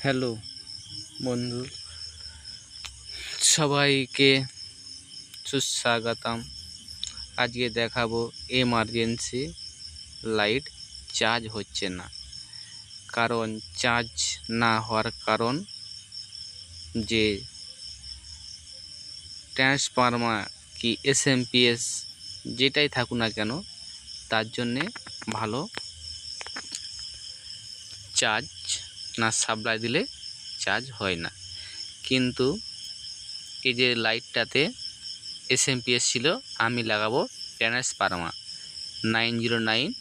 Hello বন্ধু, সবাইকে সুস্বাগতম। আজকে দেখাবো এমার্জেন্সি লাইট চার্জ হচ্ছে না। কারণ চার্জ না হওয়ার কারণ যে ট্রান্সফরমার কি এসএমপিএস যেটাই থাকুক না কেন, তার জন্যে ভালো চার্জ না সাপ্লাই দিলে চার্জ হয় না। কিন্তু এই যে লাইটটাতে এসএমপিএস ছিল, আমি লাগাবো ট্রান্সফরমার 909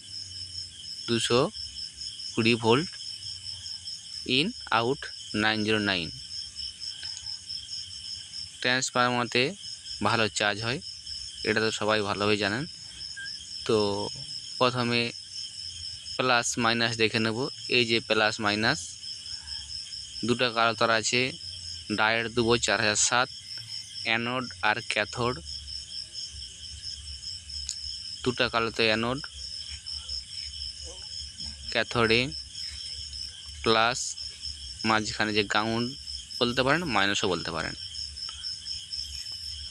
220 ভোল্ট ইন আউট 909। ট্রান্সফরমারতে ভালো চার্জ হয়, এটা তো সবাই ভালোভাবে জানেন। তো প্রথমে প্লাস মাইনাস দেখে নেব। এই যে প্লাস মাইনাস দুটো কালো তার আছে, ডায়োড দেবো 4007, অ্যানোড আর ক্যাথোড দুটো কালোতে অ্যানোড, ক্যাথোডে প্লাস, মাঝখানে যে গ্রাউন্ড বলতে পারেন, মাইনাসও বলতে পারেন।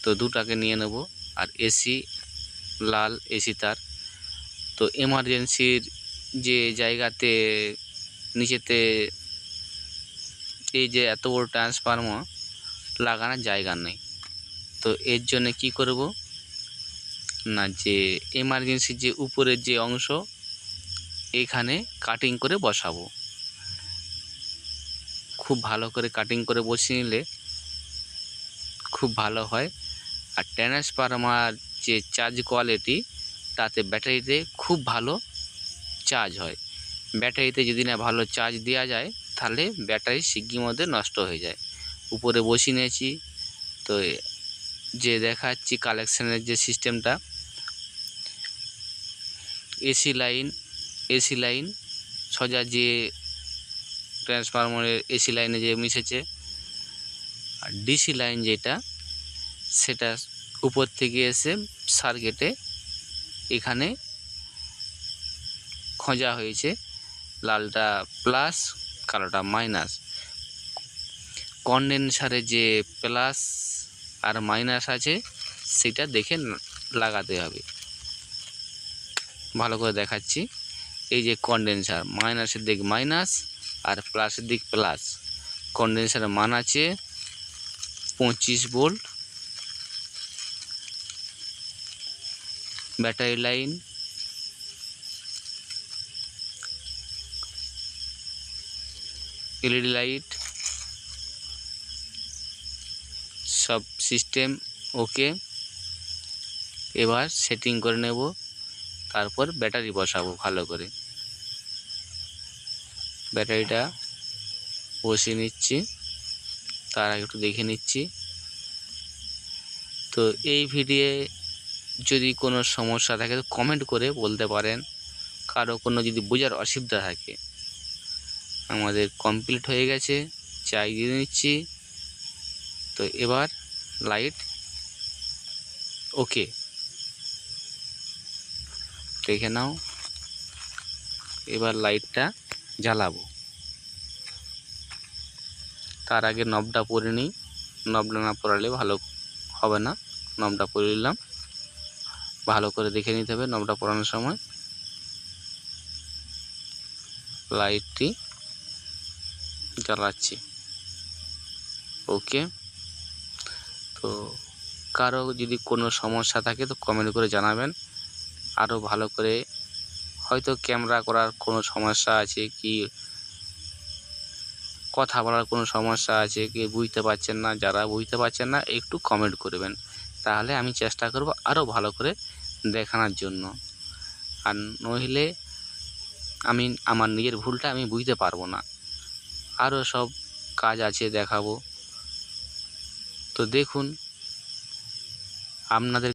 তো দুটাকে নিয়ে নেব। আর এসি লাল এসি তার। তো এমার্জেন্সির যে জায়গাতে নিচেতে এই যে এত বড় ট্রান্সফরমার লাগানোর জায়গা নেই, তো এর জন্য কি করব না, যে এমার্জেন্সির যে উপরের যে অংশ এখানে কাটিং করে বসাবো। খুব ভালো করে কাটিং করে বসিয়ে নিলে খুব ভালো হয়। আর ট্রান্সফরমার যে চার্জ কোয়ালিটি, তাতে ব্যাটারিতে খুব ভালো চার্জ হয়। ব্যাটারিতে যদি না ভালো চার্জ দেওয়া যায়, তাহলে ব্যাটারি শিগগির মধ্যে নষ্ট হয়ে যায়। উপরে বসিয়ে নিয়েছি। তো যে দেখাচ্ছি কালেকশানের যে সিস্টেমটা, এসি লাইন সোজা যে ট্রান্সফরমারের এসি লাইনে যে মিশেছে, আর ডিসি লাইন যেটা, সেটা উপর থেকে এসে সার্কিটে এখানে খোঁজা হয়েছে। লালটা প্লাস, কালোটা মাইনাস। কন্ডেনসারে যে প্লাস আর মাইনাস আছে সেটা দেখে লাগাতে হবে। ভালো করে দেখাচ্ছি। এই যে কন্ডেনসার, মাইনাসের দিক মাইনাস আর প্লাসের দিক প্লাস। কন্ডেনসারের মান আছে 25 volt. Battery line LED light সব সিস্টেম ওকে। এবার সেটিং করে নেব, তারপর ব্যাটারি বসাবো ভালো করে। ব্যাটারিটা বসিয়ে নিচ্ছি, তার আগে একটু দেখে নিচ্ছি। তো এই ভিডিওয়ে যদি কোনো সমস্যা থাকে তো কমেন্ট করে বলতে পারেন। কারো কোনো যদি বোঝার অসুবিধা থাকে। আমাদের কমপ্লিট হয়ে গেছে, চাই দিয়ে নিচ্ছি। তো এবার লাইট ওকে, দেখে নাও। এবার লাইটটা জ্বালাবো। তার আগে নবটা পরে নিই। নবটা না পরালে ভালো হবে না। নবটা পরে নিলাম। ভালো করে দেখে নিতে হবে নবটা পরানোর সময়। লাইটটি জ্বালাচ্ছি, ওকে। তো কারো যদি কোনো সমস্যা থাকে তো কমেন্ট করে জানাবেন। আরও ভালো করে, হয়তো ক্যামেরা করার কোনো সমস্যা আছে, কি কথা বলার কোনো সমস্যা আছে, কি বুঝতে পারছেন না, যারা বুঝতে পারছেন না একটু কমেন্ট করবেন, তাহলে আমি চেষ্টা করব আরও ভালো করে দেখানোর জন্য। আর নইলে আমি আমার নিজের ভুলটা আমি বুঝতে পারবো না। আরও সব কাজ আছে দেখাবো। তো দেখুন আপনাদের